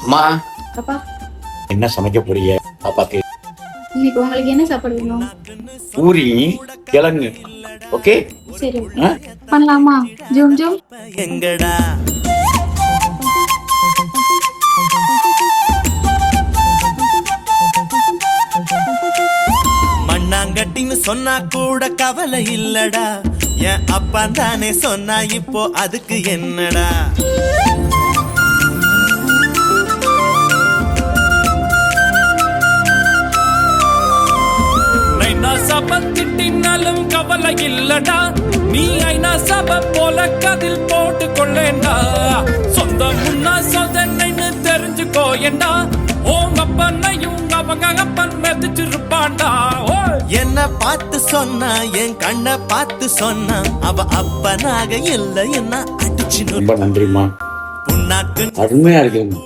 அம்மா அப்பா, என்ன சமைக்க போறீங்க பாப்பாக்கு? இன்னைக்கு உங்களுக்கு என்ன சாப்பாடு வேணும்? பூரி கிழங்கு. ஓகே சரி, பண்ணலாமா? Zoom zoom. எங்கடா மண்ணாங்கட்டின்னு சொன்னா கூட கவலை இல்லடா, என் அப்பா தானே சொன்னா இப்போ அதுக்கு என்னடா? சப திட்டினாலும் கவலை இல்லடா, நீ ஐநா சபை போல கதில் போட்டு கொள்ளேண்டா. சொந்த முன்னா சொதனைன்னு தெரிஞ்சுக்கோயண்டா, உங்க அப்பனையும் அவங்க அப்பன் மெதிச்சிருப்பான்டா. என்ன பார்த்து சொன்னா, என் கண்ணை பார்த்து சொன்னா, அவ அப்பனாக இல்ல என்ன அடிச்சு. ரொம்ப நன்றிம்மா, புண்ணாக்கு அருமையா இருக்கு.